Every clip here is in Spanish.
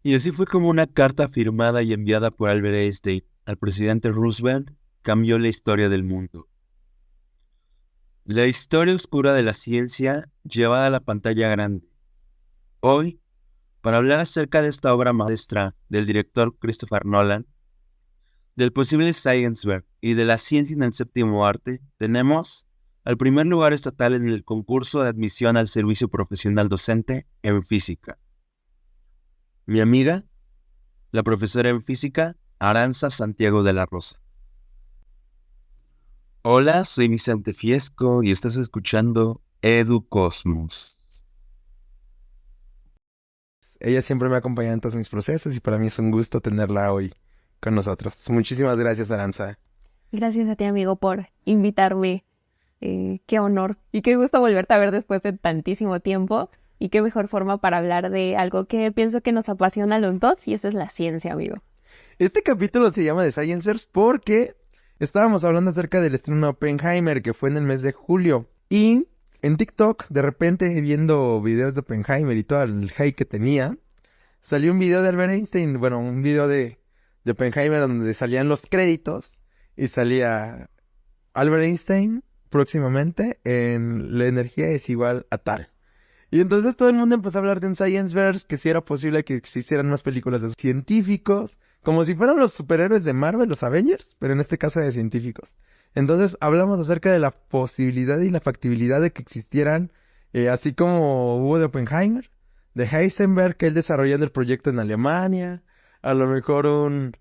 Y así fue como una carta firmada y enviada por Albert Einstein al presidente Roosevelt cambió la historia del mundo. La historia oscura de la ciencia llevada a la pantalla grande. Hoy, para hablar acerca de esta obra maestra del director Christopher Nolan, del posible Science Fair y de la ciencia en el séptimo arte, tenemos al primer lugar estatal en el concurso de admisión al servicio profesional docente en física. Mi amiga, la profesora en física, Aranza Santiago de la Rosa. Hola, soy Vicente Fiesco y estás escuchando Edu Cosmos. Ella siempre me ha acompañado en todos mis procesos y para mí es un gusto tenerla hoy con nosotros. Muchísimas gracias, Aranza. Gracias a ti, amigo, por invitarme. Qué honor y qué gusto volverte a ver después de tantísimo tiempo. Y qué mejor forma para hablar de algo que pienso que nos apasiona a los dos, y eso es la ciencia, amigo. Este capítulo se llama The Sciencers porque estábamos hablando acerca del estreno de Oppenheimer que fue en el mes de julio. Y en TikTok, de repente, viendo videos de Oppenheimer y todo el hype que tenía, salió un video de Albert Einstein, bueno, un video de Oppenheimer donde salían los créditos y salía Albert Einstein próximamente en la energía es igual a tal. Y entonces todo el mundo empezó a hablar de un Scienceverse, que si era posible que existieran más películas de científicos, como si fueran los superhéroes de Marvel, los Avengers, pero en este caso de científicos. Entonces hablamos acerca de la posibilidad y la factibilidad de que existieran, así como hubo de Oppenheimer, de Heisenberg, que él desarrollando el proyecto en Alemania, a lo mejor un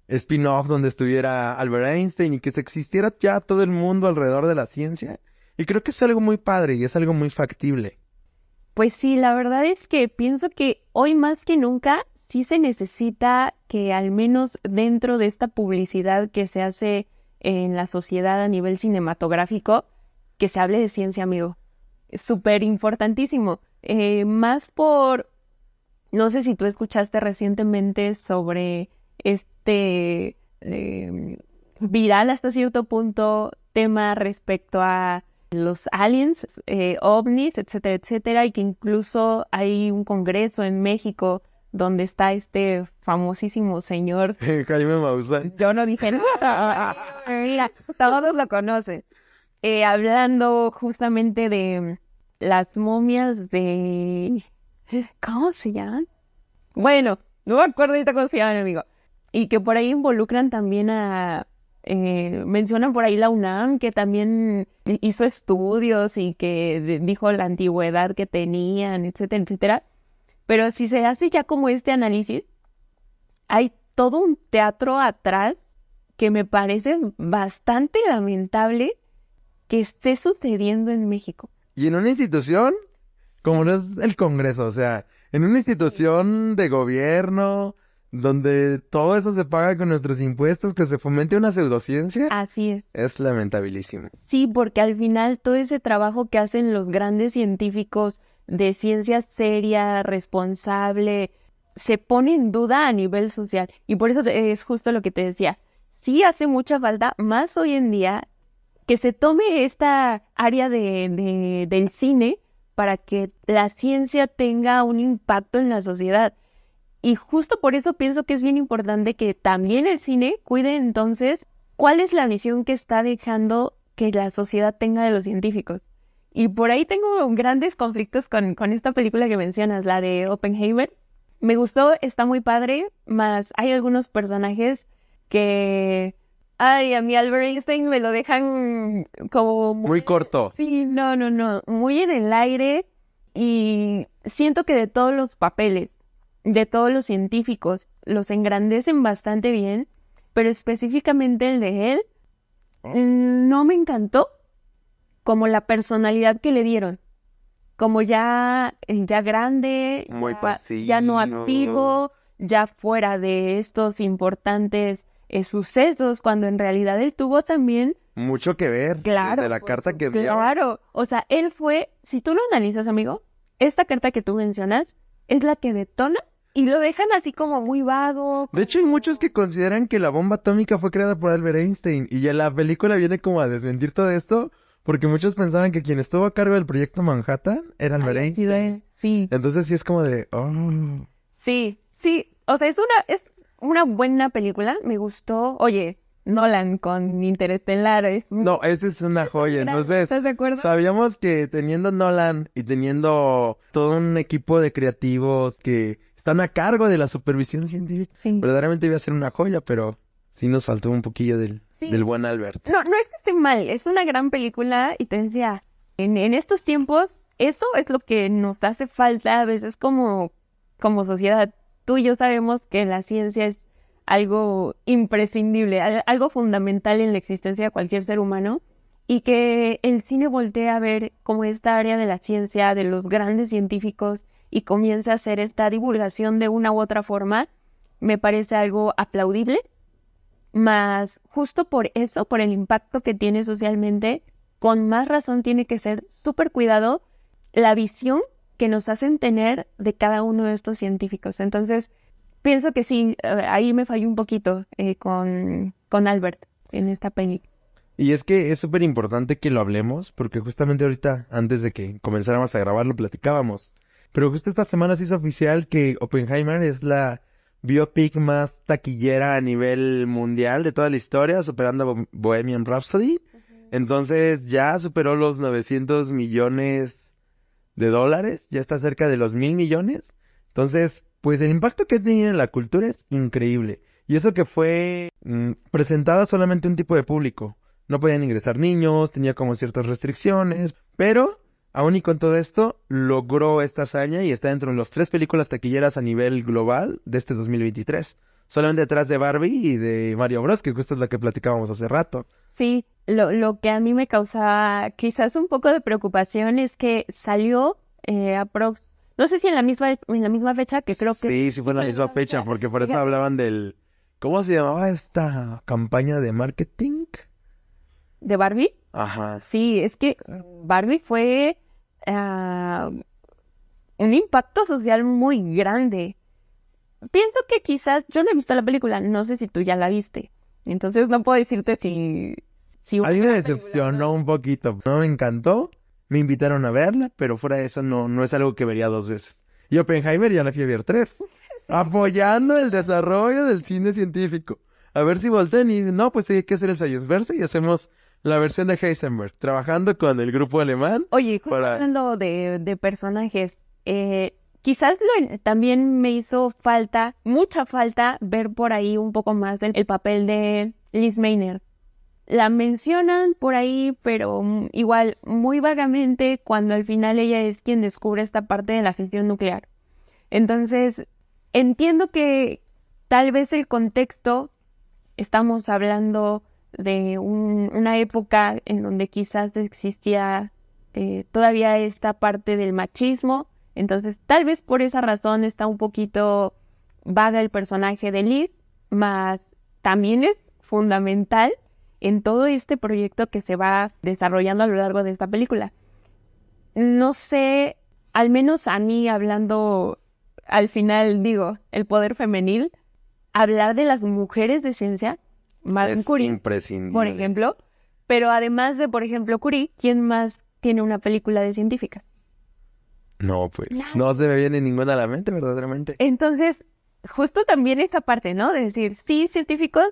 spin-off donde estuviera Albert Einstein y que se existiera ya todo el mundo alrededor de la ciencia. Y creo que es algo muy padre y es algo muy factible. Pues sí, la verdad es que pienso que hoy más que nunca sí se necesita que al menos dentro de esta publicidad que se hace en la sociedad a nivel cinematográfico, que se hable de ciencia, amigo. Es súper importantísimo. Más por, no sé si tú escuchaste recientemente sobre este viral hasta cierto punto tema respecto a los aliens, ovnis, etcétera, etcétera, y que incluso hay un congreso en México donde está este famosísimo señor. Jaime Maussan. Yo no dije nada, mira, todos lo conocen. Hablando justamente de las momias de... ¿Cómo se llaman? Bueno, no me acuerdo ahorita cómo se llaman, amigo. Y que por ahí involucran también a... mencionan por ahí la UNAM, que también hizo estudios y que dijo la antigüedad que tenían, etcétera, etcétera. Pero si se hace ya como este análisis, hay todo un teatro atrás que me parece bastante lamentable que esté sucediendo en México. Y en una institución como no es el Congreso, o sea, en una institución de gobierno donde todo eso se paga con nuestros impuestos, que se fomente una pseudociencia, Así es lamentabilísimo. sí, porque al final todo ese trabajo que hacen los grandes científicos de ciencia seria, responsable, se pone en duda a nivel social. Y por eso es justo lo que te decía. Sí hace mucha falta, más hoy en día, que se tome esta área del cine para que la ciencia tenga un impacto en la sociedad. Y justo por eso pienso que es bien importante que también el cine cuide entonces cuál es la visión que está dejando que la sociedad tenga de los científicos. Y por ahí tengo grandes conflictos con esta película que mencionas, la de Oppenheimer. Me gustó, está muy padre, más hay algunos personajes que... Ay, a mí Albert Einstein me lo dejan como... Muy corto. Sí, no, muy en el aire, y siento que de todos los papeles, de todos los científicos, los engrandecen bastante bien, pero específicamente el de él no me encantó como la personalidad que le dieron, como ya grande, Muy ya no pasivo. activo, ya fuera de estos importantes sucesos, cuando en realidad él tuvo también... Mucho que ver. Claro, Desde la carta que envió. claro. O sea, él fue, si tú lo analizas, amigo, esta carta que tú mencionas es la que detona y lo dejan así como muy vago. De hecho, hay muchos que consideran que la bomba atómica fue creada por Albert Einstein. Y ya la película viene como a desmentir todo esto, porque muchos pensaban que quien estuvo a cargo del proyecto Manhattan era Albert Había sido Einstein. él. Sí, Entonces sí es como de... Oh. sí. Sí, o sea, es una buena película, me gustó. Oye, Nolan con Interestelar es No, esa es una joya. Entonces, ¿estás de acuerdo? sabíamos que teniendo Nolan y teniendo todo un equipo de creativos que están a cargo de la supervisión científica, Sí. verdaderamente iba a ser una joya, pero sí nos faltó un poquillo Sí. del buen Albert. No, no es que esté mal, es una gran película y te decía, en estos tiempos, eso es lo que nos hace falta a veces como sociedad. Tú y yo sabemos que la ciencia es algo imprescindible, algo fundamental en la existencia de cualquier ser humano y que el cine voltee a ver como esta área de la ciencia, de los grandes científicos y comience a hacer esta divulgación de una u otra forma, me parece algo aplaudible. Más justo por eso, por el impacto que tiene socialmente, con más razón tiene que ser súper cuidado la visión que nos hacen tener de cada uno de estos científicos. Entonces, pienso que sí, ahí me falló un poquito con Albert en esta peli. Y es que es súper importante que lo hablemos, porque justamente ahorita, antes de que comenzáramos a grabar, lo platicábamos. Pero justo esta semana se hizo oficial que Oppenheimer es la biopic más taquillera a nivel mundial de toda la historia, superando a Bohemian Rhapsody. Entonces ya superó los 900 millones de dólares, ya está cerca de los 1,000 millones. Entonces, pues el impacto que ha tenido en la cultura es increíble. Y eso que fue presentada solamente a un tipo de público. No podían ingresar niños, tenía como ciertas restricciones, pero aún y con todo esto, logró esta hazaña y está dentro de las 3 películas taquilleras a nivel global de este 2023. Solamente detrás de Barbie y de Mario Bros, que justo es la que platicábamos hace rato. Sí, lo que a mí me causaba quizás un poco de preocupación es que salió no sé si en la misma fecha, que creo que Sí fue en la misma fecha, porque por eso Fíjate. hablaban del... ¿Cómo se llamaba esta campaña de marketing? de Barbie. Ajá. Sí, es que Barbie fue un impacto social muy grande. Pienso que quizás, yo no he visto la película, no sé si tú ya la viste, entonces no puedo decirte si A mí me una película decepcionó un poquito. No me encantó. Me invitaron a verla, pero fuera de eso no es algo que vería 2 veces. Y Oppenheimer ya la fui a ver 3. Apoyando el desarrollo del cine científico. A ver si voltean y no, pues hay que hacer el Scienceverse y hacemos la versión de Heisenberg, trabajando con el grupo alemán. Oye, justo para... hablando de personajes, quizás también me hizo falta, mucha falta, ver por ahí un poco más el papel de Liz Maynard. La mencionan por ahí, pero igual muy vagamente cuando al final ella es quien descubre esta parte de la fisión nuclear. Entonces, entiendo que tal vez el contexto, estamos hablando de una época en donde quizás existía todavía esta parte del machismo, entonces tal vez por esa razón está un poquito vaga el personaje de Liz, mas también es fundamental en todo este proyecto que se va desarrollando a lo largo de esta película. No sé, al menos a mí hablando, al final digo, el poder femenil, hablar de las mujeres de ciencia, Marie Es Curie, imprescindible. por ejemplo, pero además de, por ejemplo, Curie, ¿quién más tiene una película de científica? No, pues. Nadie. No se me viene ninguna a la mente, verdaderamente. Entonces, justo también esta parte, ¿no? De decir, sí, científicos,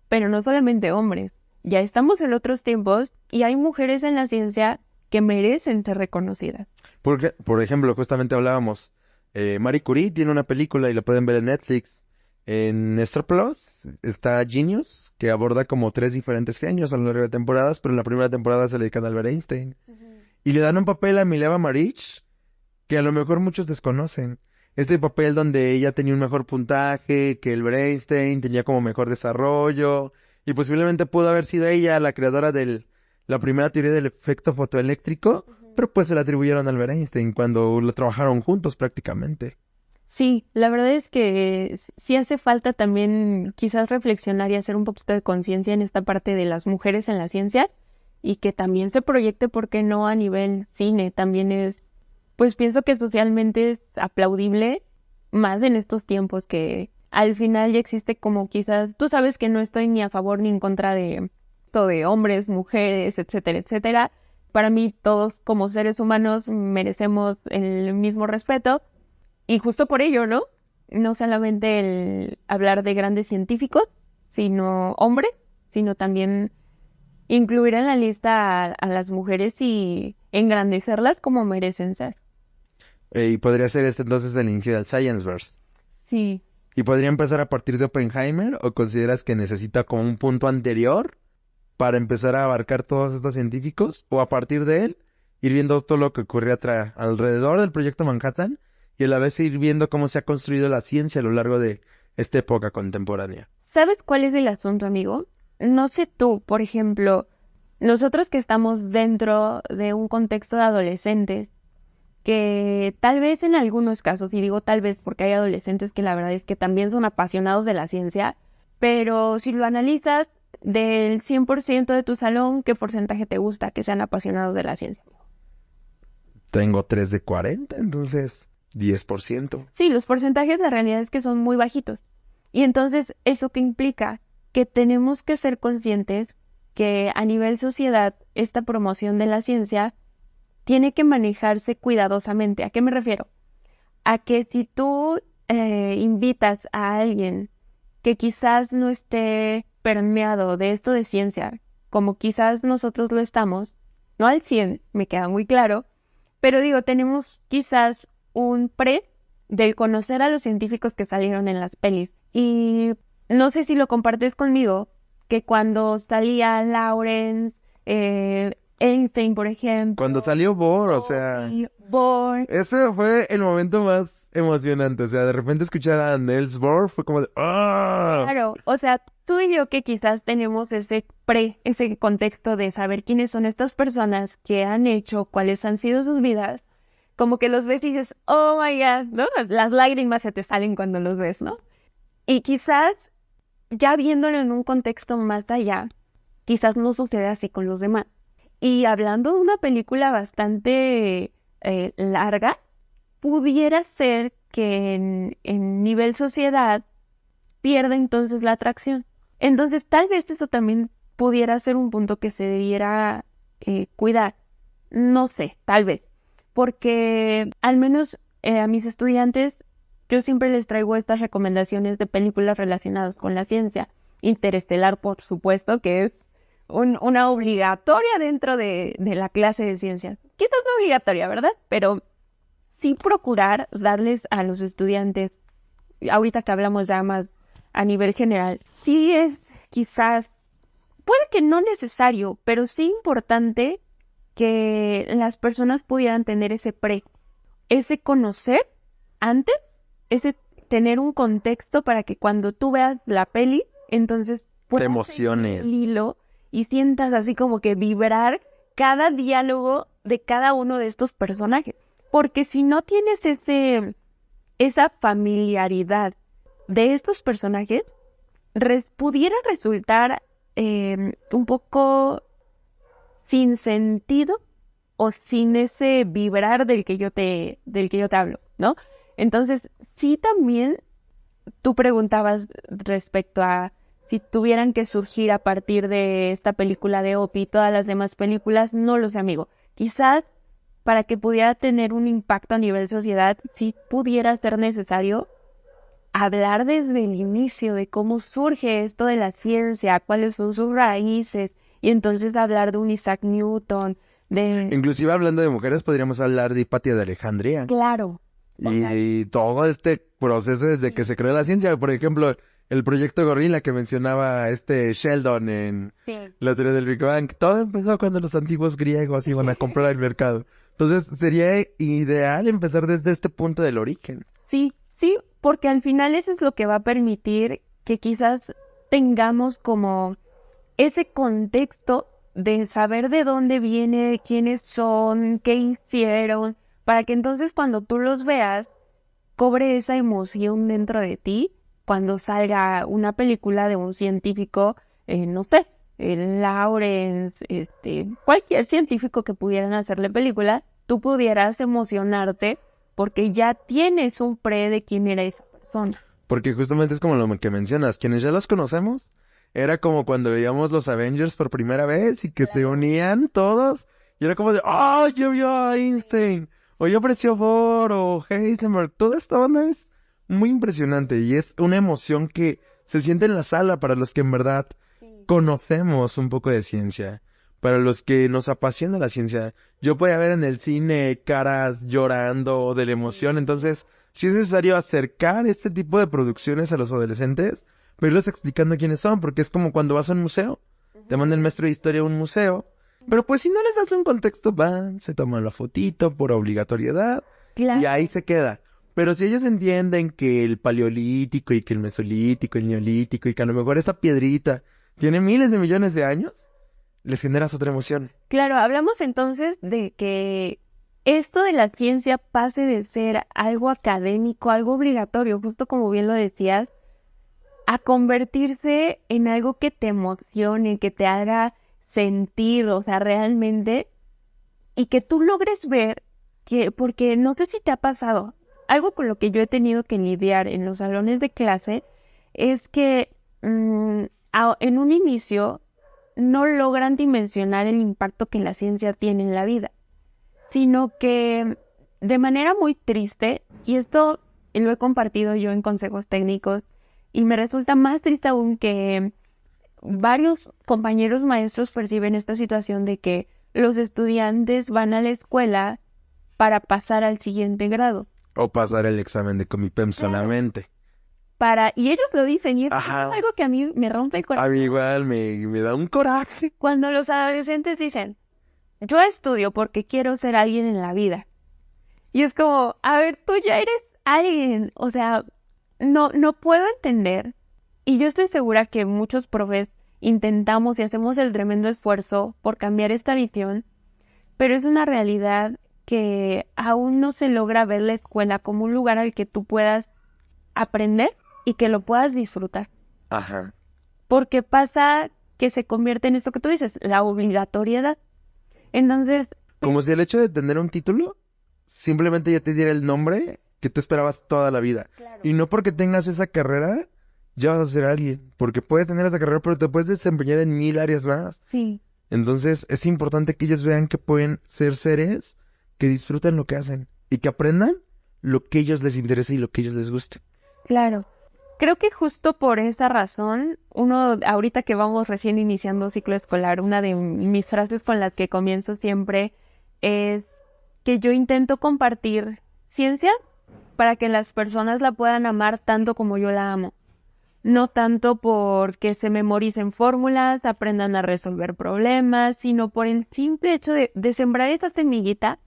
pero no solamente hombres. Ya estamos en otros tiempos y hay mujeres en la ciencia que merecen ser reconocidas. Porque, por ejemplo, justamente hablábamos, Marie Curie tiene una película y la pueden ver en Netflix. En Star Plus está Genius, que aborda como 3 diferentes genios a lo largo de temporadas, pero en la primera temporada se le dedican a Albert Einstein. Y le dan un papel a Mileva Maric, que a lo mejor muchos desconocen. Este papel donde ella tenía un mejor puntaje que Albert Einstein, tenía como mejor desarrollo, y posiblemente pudo haber sido ella la creadora de la primera teoría del efecto fotoeléctrico, pero pues se la atribuyeron a Albert Einstein cuando lo trabajaron juntos prácticamente. Sí, la verdad es que sí hace falta también quizás reflexionar y hacer un poquito de conciencia en esta parte de las mujeres en la ciencia y que también se proyecte, ¿por qué no?, a nivel cine. También es, pues pienso que socialmente es aplaudible, más en estos tiempos que al final ya existe como quizás, tú sabes que no estoy ni a favor ni en contra de esto de hombres, mujeres, etcétera, etcétera. Para mí todos como seres humanos merecemos el mismo respeto. Y justo por ello, ¿no? no solamente el hablar de grandes científicos, sino hombres, sino también incluir en la lista a las mujeres y engrandecerlas como merecen ser. Y podría ser este entonces el inicio del Scienceverse. Sí. ¿Y podría empezar a partir de Oppenheimer o consideras que necesita como un punto anterior para empezar a abarcar todos estos científicos? ¿O a partir de él ir viendo todo lo que ocurre alrededor del proyecto Manhattan y a la vez ir viendo cómo se ha construido la ciencia a lo largo de esta época contemporánea? ¿Sabes cuál es el asunto, amigo? No sé tú, por ejemplo, nosotros que estamos dentro de un contexto de adolescentes, que tal vez en algunos casos, y digo tal vez porque hay adolescentes que la verdad es que también son apasionados de la ciencia, pero si lo analizas, del 100% de tu salón, ¿qué porcentaje te gusta que sean apasionados de la ciencia? Tengo 3 de 40, entonces 10%. Sí, los porcentajes la realidad es que son muy bajitos. Y entonces, ¿eso qué implica? Que tenemos que ser conscientes que a nivel sociedad, esta promoción de la ciencia tiene que manejarse cuidadosamente. ¿A qué me refiero? A que si tú invitas a alguien que quizás no esté permeado de esto de ciencia, como quizás nosotros lo estamos, no al 100, me queda muy claro, pero digo, tenemos quizás un pre del conocer a los científicos que salieron en las pelis. Y no sé si lo compartes conmigo, que cuando salía Lawrence, Einstein, por ejemplo. Cuando salió Bohr, o sea, Bohr. ese fue el momento más emocionante. O sea, de repente escuchar a Niels Bohr fue como de ¡ah! Claro, o sea, tú y yo que quizás tenemos ese contexto de saber quiénes son estas personas que han hecho, cuáles han sido sus vidas, como que los ves y dices, oh my God, ¿no? Las lágrimas se te salen cuando los ves, ¿no? Y quizás, ya viéndolo en un contexto más allá, quizás no sucede así con los demás. Y hablando de una película bastante larga, pudiera ser que en nivel sociedad pierda entonces la atracción. Entonces, tal vez eso también pudiera ser un punto que se debiera cuidar. No sé, tal vez. Porque al menos a mis estudiantes, yo siempre les traigo estas recomendaciones de películas relacionadas con la ciencia. Interestelar, por supuesto, que es una obligatoria dentro de la clase de ciencias. Quizás no obligatoria, ¿verdad? Pero sí procurar darles a los estudiantes, ahorita que hablamos ya más a nivel general, sí es quizás, puede que no necesario, pero sí importante que las personas pudieran tener ese conocer antes, ese tener un contexto para que cuando tú veas la peli, entonces te emociones el hilo y sientas así como que vibrar cada diálogo de cada uno de estos personajes. Porque si no tienes esa familiaridad de estos personajes, pudiera resultar un poco sin sentido o sin ese vibrar del que yo te hablo, ¿no? Entonces, sí también tú preguntabas respecto a si tuvieran que surgir a partir de esta película de Opie todas las demás películas, no lo sé, amigo. Quizás para que pudiera tener un impacto a nivel sociedad, sí pudiera ser necesario hablar desde el inicio de cómo surge esto de la ciencia, cuáles son sus raíces, y entonces hablar de un Isaac Newton, Inclusive hablando de mujeres, podríamos hablar de Hipatia de Alejandría. Claro. Y todo este proceso desde que se creó la ciencia. Por ejemplo, el proyecto Gorila que mencionaba Sheldon en la teoría del Big Bang. Todo empezó cuando los antiguos griegos iban a comprar el mercado. Entonces, sería ideal empezar desde este punto del origen. Sí, porque al final eso es lo que va a permitir que quizás tengamos como ese contexto de saber de dónde viene, quiénes son, qué hicieron, para que entonces cuando tú los veas, cobre esa emoción dentro de ti cuando salga una película de un científico, no sé, Lawrence, cualquier científico que pudieran hacerle película, tú pudieras emocionarte porque ya tienes un pre de quién era esa persona. Porque justamente es como lo que mencionas, quienes ya los conocemos, era como cuando veíamos los Avengers por primera vez y que se unían todos, y era como de, yo vi a Einstein, o yo aprecio Bohr, o Heisenberg, toda esta banda es muy impresionante y es una emoción que se siente en la sala para los que en verdad conocemos un poco de ciencia, para los que nos apasiona la ciencia. Yo podía ver en el cine caras llorando de la emoción, entonces sí es necesario acercar este tipo de producciones a los adolescentes, pero irles explicando quiénes son, porque es como cuando vas a un museo, te manda el maestro de historia a un museo, pero pues si no les das un contexto, van, se toman la fotito por obligatoriedad Claro. y ahí se queda. Pero si ellos entienden que el paleolítico y que el mesolítico, el neolítico y que a lo mejor esa piedrita tiene miles de millones de años, les generas otra emoción. Claro, hablamos entonces de que esto de la ciencia pase de ser algo académico, algo obligatorio, justo como bien lo decías, a convertirse en algo que te emocione, que te haga sentir, o sea, realmente, y que tú logres ver que, porque no sé si te ha pasado, algo con lo que yo he tenido que lidiar en los salones de clase es que en un inicio no logran dimensionar el impacto que la ciencia tiene en la vida, sino que de manera muy triste, y esto lo he compartido yo en consejos técnicos, y me resulta más triste aún que varios compañeros maestros perciben esta situación de que los estudiantes van a la escuela para pasar al siguiente grado. O pasar el examen de Comipem solamente. Y ellos lo dicen, y es Ajá. algo que a mí me rompe el A corazón. mí igual me da un coraje. Cuando los adolescentes dicen, yo estudio porque quiero ser alguien en la vida. Y es como, a ver, tú ya eres alguien. O sea, no puedo entender. Y yo estoy segura que muchos profes intentamos y hacemos el tremendo esfuerzo por cambiar esta visión, pero es una realidad que aún no se logra ver la escuela como un lugar al que tú puedas aprender y que lo puedas disfrutar. Ajá. Porque pasa que se convierte en esto que tú dices, la obligatoriedad. Entonces, Como si el hecho de tener un título simplemente ya te diera el nombre que tú esperabas toda la vida. Y no porque tengas esa carrera, ya vas a ser alguien. Porque puedes tener esa carrera, pero te puedes desempeñar en 1000 áreas más. sí, Entonces es importante que ellos vean que pueden ser seres que disfruten lo que hacen y que aprendan lo que a ellos les interesa y lo que a ellos les guste. claro. Creo que justo por esa razón, ahorita que vamos recién iniciando ciclo escolar, una de mis frases con las que comienzo siempre es que yo intento compartir ciencia para que las personas la puedan amar tanto como yo la amo. No tanto porque se memoricen fórmulas, aprendan a resolver problemas, sino por el simple hecho de sembrar esa semillita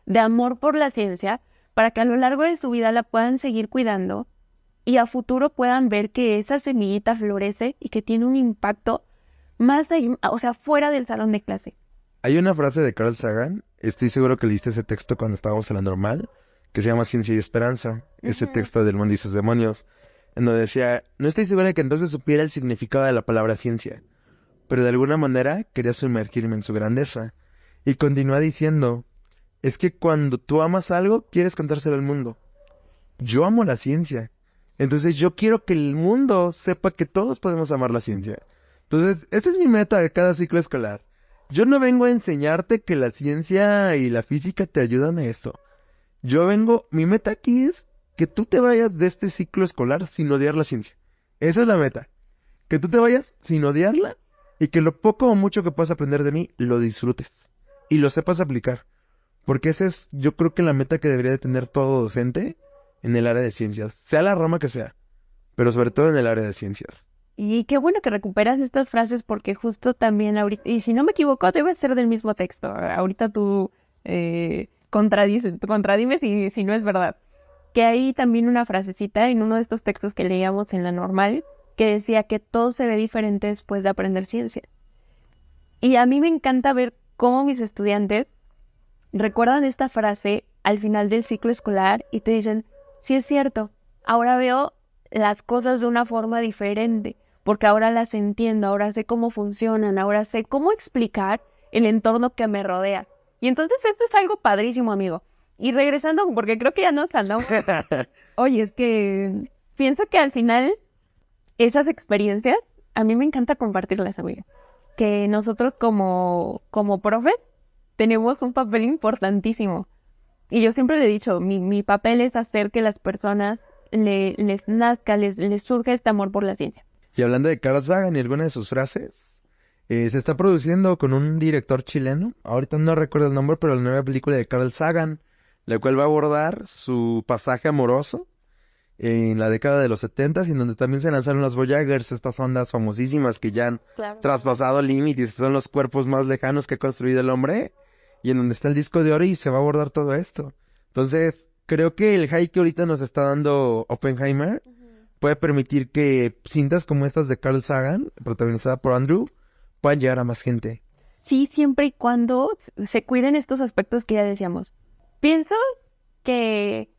de amor por la ciencia para que a lo largo de su vida la puedan seguir cuidando y a futuro puedan ver que esa semillita florece y que tiene un impacto más allá, o sea, fuera del salón de clase. Hay una frase de Carl Sagan, estoy seguro que leíste ese texto cuando estábamos en la normal, que se llama Ciencia y Esperanza, ese texto del mundo y sus demonios, en donde decía, no estoy segura de que entonces supiera el significado de la palabra ciencia, pero de alguna manera quería sumergirme en su grandeza. Y continúa diciendo, es que cuando tú amas algo, quieres contárselo al mundo. Yo amo la ciencia. Entonces yo quiero que el mundo sepa que todos podemos amar la ciencia. Entonces, esta es mi meta de cada ciclo escolar. Yo no vengo a enseñarte que la ciencia y la física te ayudan a esto. Mi meta aquí es que tú te vayas de este ciclo escolar sin odiar la ciencia. Esa es la meta. Que tú te vayas sin odiarla y que lo poco o mucho que puedas aprender de mí lo disfrutes y lo sepas aplicar. Porque esa es, yo creo que la meta que debería de tener todo docente en el área de ciencias, sea la rama que sea, pero sobre todo en el área de ciencias. Y qué bueno que recuperas estas frases porque justo también ahorita, y si no me equivoco, debe ser del mismo texto. Ahorita tú contradime si no es verdad. Que hay también una frasecita en uno de estos textos que leíamos en la normal que decía que todo se ve diferente después de aprender ciencia. Y a mí me encanta ver cómo mis estudiantes recuerdan esta frase al final del ciclo escolar y te dicen, sí es cierto, ahora veo las cosas de una forma diferente, porque ahora las entiendo, ahora sé cómo funcionan, ahora sé cómo explicar el entorno que me rodea. Y entonces esto es algo padrísimo, amigo. Y regresando, porque creo que ya nos andamos. Oye, es que pienso que al final esas experiencias, a mí me encanta compartirlas, amiga. Que nosotros como profes tenemos un papel importantísimo. Y yo siempre le he dicho, mi papel es hacer que las personas les nazca, les surja este amor por la ciencia. Y hablando de Carl Sagan y alguna de sus frases, se está produciendo con un director chileno, ahorita no recuerdo el nombre, pero la nueva película de Carl Sagan, la cual va a abordar su pasaje amoroso en la década de los 70, y en donde también se lanzaron las Voyagers, estas ondas famosísimas que ya han traspasado límites, son los cuerpos más lejanos que ha construido el hombre, y en donde está el disco de oro y se va a abordar todo esto. Entonces, creo que el hype que ahorita nos está dando Oppenheimer puede permitir que cintas como estas de Carl Sagan, protagonizada por Andrew, puedan llegar a más gente. Sí, siempre y cuando se cuiden estos aspectos que ya decíamos. Pienso que,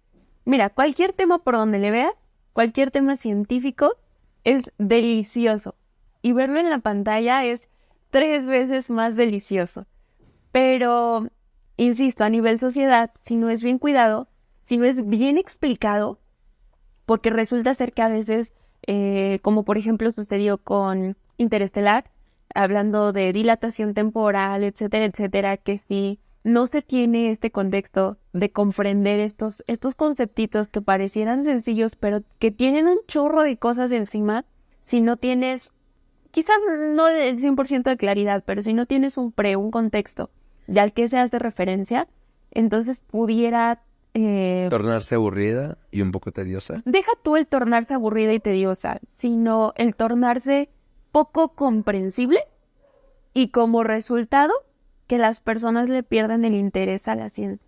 mira, cualquier tema por donde le veas, cualquier tema científico, es delicioso. Y verlo en la pantalla es 3 veces más delicioso. Pero, insisto, a nivel sociedad, si no es bien cuidado, si no es bien explicado, porque resulta ser que a veces, como por ejemplo sucedió con Interestelar, hablando de dilatación temporal, etcétera, etcétera, que si no se tiene este contexto de comprender estos conceptitos que parecieran sencillos, pero que tienen un chorro de cosas encima, si no tienes, quizás no el 100% de claridad, pero si no tienes un contexto de al que se hace referencia, entonces pudiera tornarse aburrida y un poco tediosa. Deja tú el tornarse aburrida y tediosa, sino el tornarse poco comprensible y como resultado que las personas le pierdan el interés a la ciencia.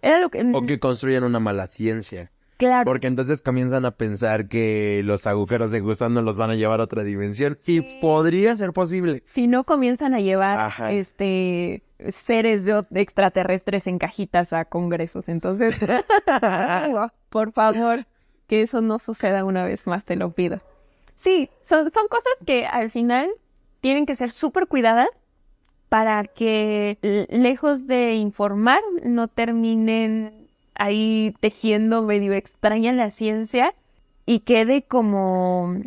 Era lo que... O que construyan una mala ciencia. Claro. Porque entonces comienzan a pensar que los agujeros de gusano los van a llevar a otra dimensión. Y podría ser posible. Si no comienzan a llevar seres de extraterrestres en cajitas a congresos. Entonces, por favor, que eso no suceda una vez más, te lo pido. Sí, son cosas que al final tienen que ser súper cuidadas para que, lejos de informar, no terminen ahí tejiendo medio extraña la ciencia y quede como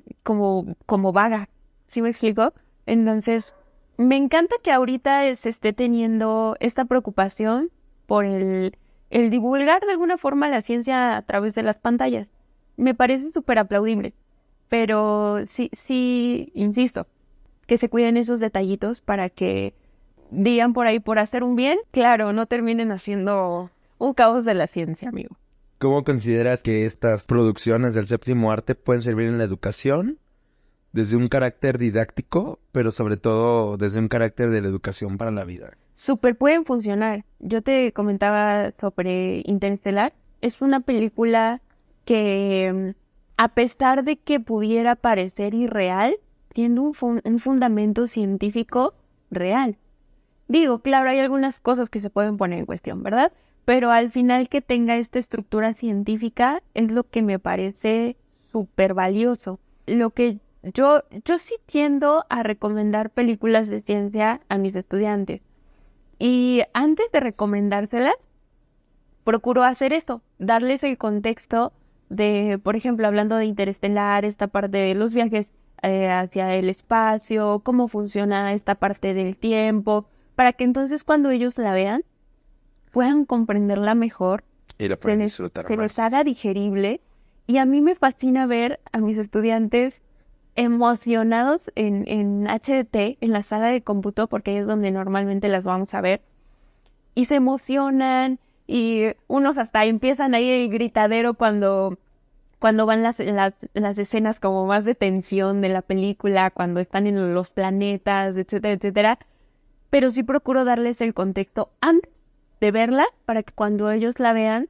vaga. ¿Sí me explico? Entonces, me encanta que ahorita se esté teniendo esta preocupación por el divulgar de alguna forma la ciencia a través de las pantallas. Me parece súper aplaudible. Pero sí, insisto, que se cuiden esos detallitos para que digan por ahí por hacer un bien, claro, no terminen haciendo un caos de la ciencia, amigo. ¿Cómo consideras que estas producciones del séptimo arte pueden servir en la educación? Desde un carácter didáctico, pero sobre todo desde un carácter de la educación para la vida. Súper pueden funcionar. Yo te comentaba sobre Interestelar. Es una película que, a pesar de que pudiera parecer irreal, tiene un fundamento científico real. Digo, claro, hay algunas cosas que se pueden poner en cuestión, ¿verdad? Pero al final que tenga esta estructura científica es lo que me parece súper valioso. Lo que yo sí tiendo a recomendar películas de ciencia a mis estudiantes. Y antes de recomendárselas, procuro hacer eso, darles el contexto de, por ejemplo, hablando de Interestelar, esta parte de los viajes hacia el espacio, cómo funciona esta parte del tiempo, para que entonces cuando ellos la vean, puedan comprenderla mejor, y la pueden disfrutar se más. les haga digerible. Y a mí me fascina ver a mis estudiantes emocionados en HDT, en la sala de cómputo, porque ahí es donde normalmente las vamos a ver, y se emocionan, y unos hasta empiezan ahí el gritadero cuando van las escenas como más de tensión de la película, cuando están en los planetas, etcétera, etcétera. Pero sí procuro darles el contexto antes de verla, para que cuando ellos la vean,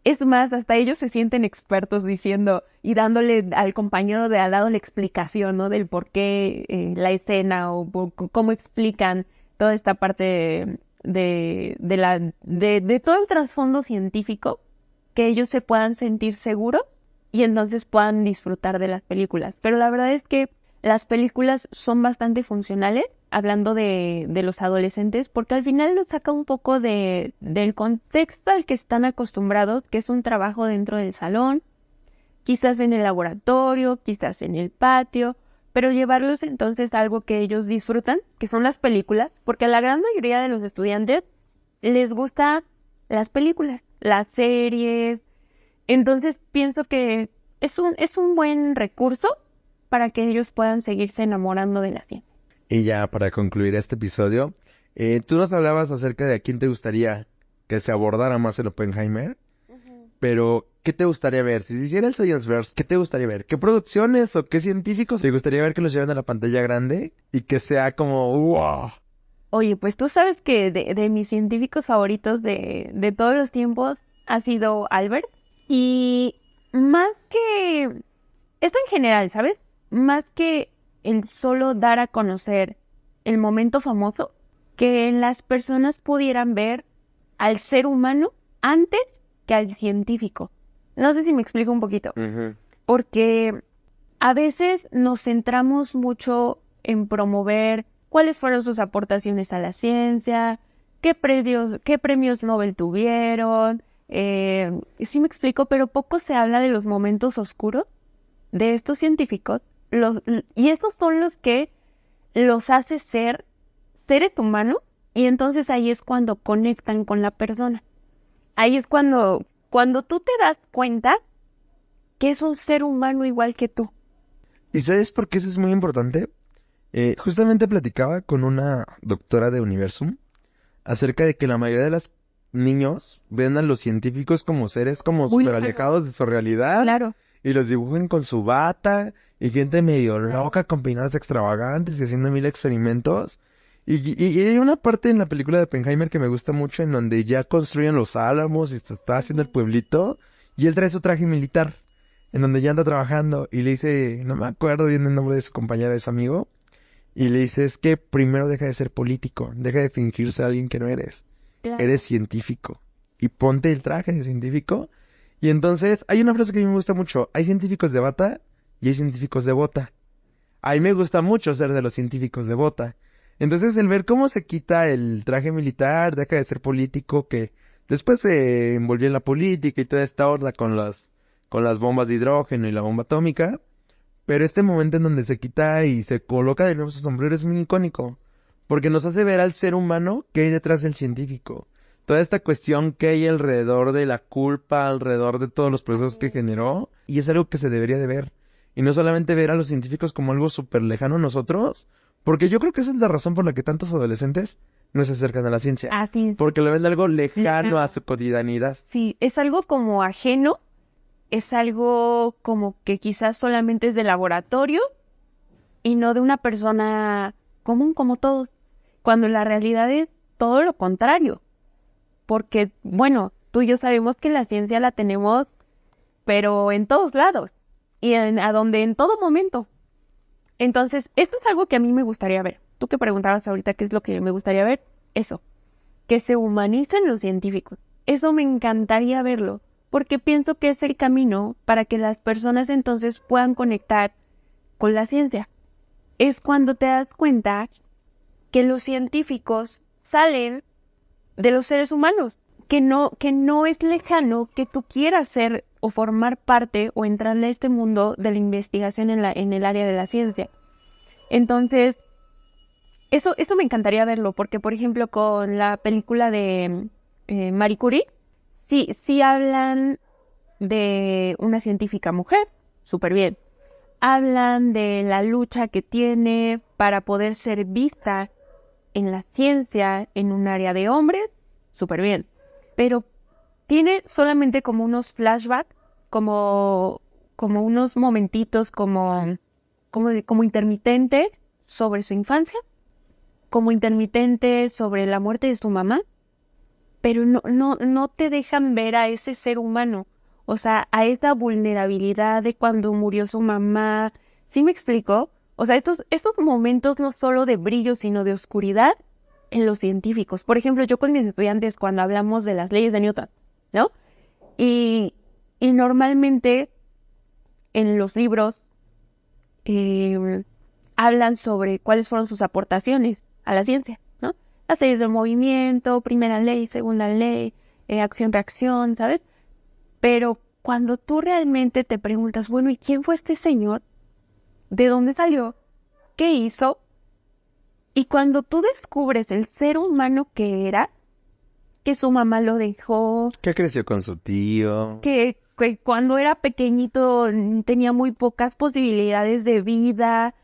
es más, hasta ellos se sienten expertos diciendo y dándole al compañero de al lado la explicación, ¿no? Del por qué la escena o cómo explican toda esta parte de todo el trasfondo científico, que ellos se puedan sentir seguros y entonces puedan disfrutar de las películas. Pero la verdad es que las películas son bastante funcionales, hablando de los adolescentes, porque al final los saca un poco del contexto al que están acostumbrados, que es un trabajo dentro del salón, quizás en el laboratorio, quizás en el patio, pero llevarlos entonces a algo que ellos disfrutan, que son las películas, porque a la gran mayoría de los estudiantes les gusta las películas, las series. Entonces pienso que es un buen recurso para que ellos puedan seguirse enamorando de la ciencia. Y ya para concluir este episodio, tú nos hablabas acerca de a quién te gustaría que se abordara más el Oppenheimer, pero ¿qué te gustaría ver? Si se hiciera el Scienceverse, ¿qué te gustaría ver? ¿Qué producciones o qué científicos te gustaría ver que los lleven a la pantalla grande y que sea como wow? Oye, pues tú sabes que de mis científicos favoritos de todos los tiempos ha sido Albert. Y más que... Esto en general, ¿sabes? Más que el solo dar a conocer el momento famoso, que las personas pudieran ver al ser humano antes que al científico. No sé si me explico un poquito. Porque a veces nos centramos mucho en promover cuáles fueron sus aportaciones a la ciencia, qué premios Nobel tuvieron. Sí me explico, pero poco se habla de los momentos oscuros de estos científicos, y esos son los que los hace ser seres humanos, y entonces ahí es cuando conectan con la persona. Ahí es cuando tú te das cuenta que es un ser humano igual que tú. ¿Y sabes por qué eso es muy importante? Justamente platicaba con una doctora de Universum acerca de que la mayoría de los niños ven a los científicos como seres como Muy súper lejanos. alejados de su realidad. Claro. Y los dibujan con su bata y gente medio loca con peinados extravagantes y haciendo mil experimentos. Y hay una parte en la película de Oppenheimer que me gusta mucho en donde ya construyen los álamos y se está haciendo el pueblito y él trae su traje militar en donde ya anda trabajando y le dice, no me acuerdo bien el nombre de su compañero, de su amigo, y le dice, es que primero deja de ser político, deja de fingir ser alguien que no eres. Claro. Eres científico y ponte el traje de científico. Y entonces hay una frase que a mí me gusta mucho, hay científicos de bata y hay científicos de bota. A mí me gusta mucho ser de los científicos de bota. Entonces el ver cómo se quita el traje militar, deja de ser político, que después se envolvió en la política y toda esta horda con las bombas de hidrógeno y la bomba atómica. Pero este momento en donde se quita y se coloca de nuevo su sombrero es muy icónico, porque nos hace ver al ser humano que hay detrás del científico. Toda esta cuestión que hay alrededor de la culpa, alrededor de todos los procesos que generó, y es algo que se debería de ver. Y no solamente ver a los científicos como algo súper lejano a nosotros, porque yo creo que esa es la razón por la que tantos adolescentes no se acercan a la ciencia. Así es. Porque lo ven algo lejano a su cotidianidad. Sí, es algo como ajeno, es algo como que quizás solamente es de laboratorio y no de una persona común como todos, cuando la realidad es todo lo contrario. Porque, bueno, tú y yo sabemos que la ciencia la tenemos, pero en todos lados, y a donde en todo momento. Entonces, esto es algo que a mí me gustaría ver. Tú que preguntabas ahorita qué es lo que me gustaría ver, eso, que se humanicen los científicos. Eso me encantaría verlo, porque pienso que es el camino para que las personas entonces puedan conectar con la ciencia. Es cuando te das cuenta que los científicos salen de los seres humanos, que no es lejano que tú quieras ser o formar parte o entrarle a este mundo de la investigación en el área de la ciencia. Entonces, eso me encantaría verlo, porque por ejemplo con la película de Marie Curie, sí hablan de una científica mujer, súper bien. Hablan de la lucha que tiene para poder ser vista en la ciencia, en un área de hombres, súper bien. Pero tiene solamente como unos flashbacks, como unos momentitos como intermitentes sobre su infancia, como intermitentes sobre la muerte de su mamá, pero no te dejan ver a ese ser humano, o sea, a esa vulnerabilidad de cuando murió su mamá. ¿Sí me explico? O sea, estos momentos no solo de brillo, sino de oscuridad en los científicos. Por ejemplo, yo con mis estudiantes cuando hablamos de las leyes de Newton, ¿no? Y normalmente en los libros hablan sobre cuáles fueron sus aportaciones a la ciencia, ¿no? Las leyes del movimiento, primera ley, segunda ley, acción-reacción, ¿sabes? Pero cuando tú realmente te preguntas, bueno, ¿y quién fue este señor? ¿De dónde salió? ¿Qué hizo? Y cuando tú descubres el ser humano que era, que su mamá lo dejó, Que creció con su tío. que que cuando era pequeñito tenía muy pocas posibilidades de vida.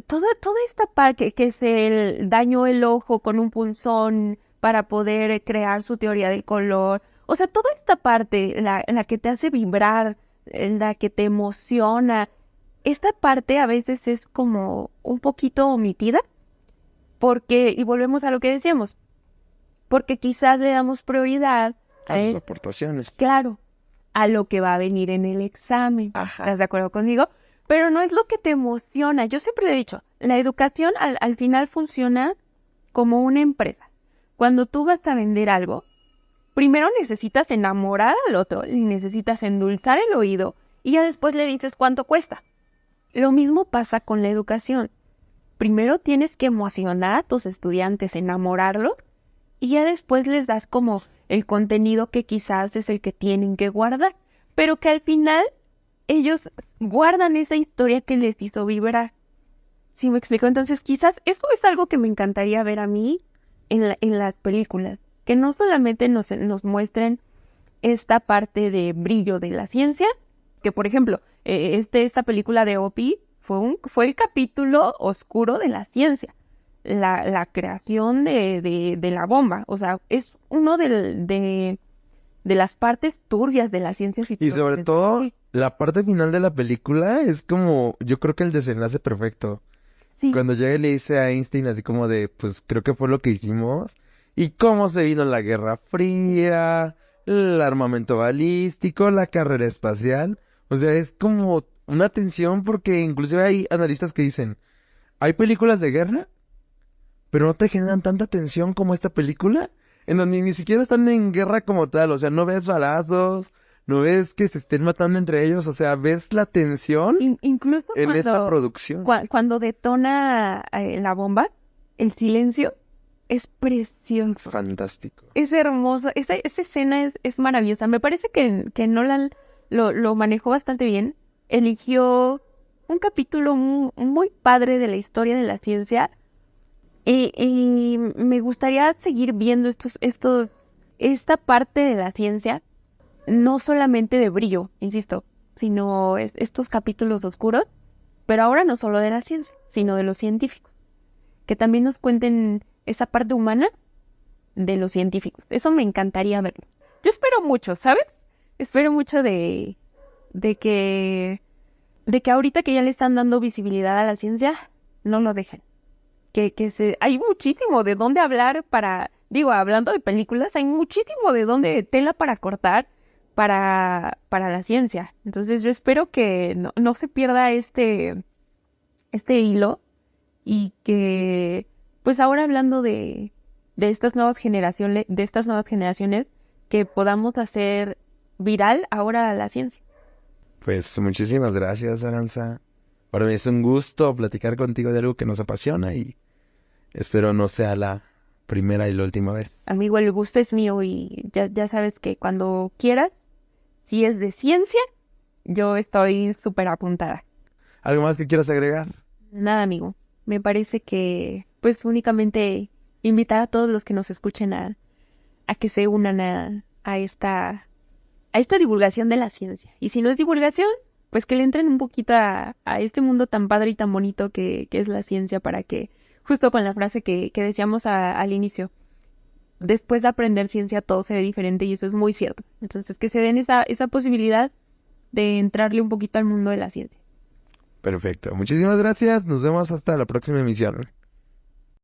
Toda esta parte que se dañó el ojo con un punzón para poder crear su teoría del color. O sea, toda esta parte, la que te hace vibrar, la que te emociona, esta parte a veces es como un poquito omitida, porque, y volvemos a lo que decíamos, porque quizás le damos prioridad A sus aportaciones. claro, a lo que va a venir en el examen. Ajá. ¿Estás de acuerdo conmigo? Pero no es lo que te emociona. Yo siempre le he dicho, la educación al final funciona como una empresa. Cuando tú vas a vender algo, primero necesitas enamorar al otro, y necesitas endulzar el oído y ya después le dices cuánto cuesta. Lo mismo pasa con la educación. Primero tienes que emocionar a tus estudiantes, enamorarlos, y ya después les das como el contenido que quizás es el que tienen que guardar, pero que al final ellos guardan esa historia que les hizo vibrar. ¿Sí me explico? Entonces quizás eso es algo que me encantaría ver a mí en las películas, que no solamente nos muestren esta parte de brillo de la ciencia, que por ejemplo, esta película de Opie fue el capítulo oscuro de la ciencia, la creación de la bomba, o sea, es uno de las partes turbias de la ciencia ficción. Y sobre todo, la parte final de la película es como, yo creo que el desenlace perfecto. Sí. Cuando llega y le dice a Einstein así como de, pues creo que fue lo que hicimos. Y cómo se vino la Guerra Fría, el armamento balístico, la carrera espacial. O sea, es como una tensión porque inclusive hay analistas que dicen, hay películas de guerra, pero no te generan tanta tensión como esta película, en donde ni siquiera están en guerra como tal. O sea, no ves balazos, no ves que se estén matando entre ellos. O sea, ves la tensión Incluso en esta producción. cuando detona la bomba, el silencio es precioso. Fantástico. Es hermoso. Esa escena es maravillosa. Me parece que Nolan lo manejó bastante bien. Eligió un capítulo muy padre de la historia de la ciencia. Y me gustaría seguir viendo esta parte de la ciencia, no solamente de brillo, insisto, sino estos capítulos oscuros, pero ahora no solo de la ciencia, sino de los científicos, que también nos cuenten esa parte humana de los científicos. Eso me encantaría verlo. Yo espero mucho, ¿sabes? Espero mucho de que ahorita que ya le están dando visibilidad a la ciencia, no lo dejen. Hay muchísimo de dónde hablar hablando de películas, hay muchísimo de dónde tela para cortar para la ciencia. Entonces yo espero que no se pierda este hilo y que, pues ahora hablando de estas nuevas generaciones, que podamos hacer viral ahora la ciencia. Pues muchísimas gracias, Aranza. Para mí es un gusto platicar contigo de algo que nos apasiona y espero no sea la primera y la última vez. Amigo, el gusto es mío y ya sabes que cuando quieras, si es de ciencia, yo estoy súper apuntada. ¿Algo más que quieras agregar? Nada, amigo. Me parece que, pues, únicamente invitar a todos los que nos escuchen a que se unan a esta divulgación de la ciencia. Y si no es divulgación, pues que le entren un poquito a este mundo tan padre y tan bonito que es la ciencia, para que, justo con la frase que decíamos al inicio, después de aprender ciencia todo se ve diferente, y eso es muy cierto. Entonces, que se den esa posibilidad de entrarle un poquito al mundo de la ciencia. Perfecto. Muchísimas gracias. Nos vemos hasta la próxima emisión.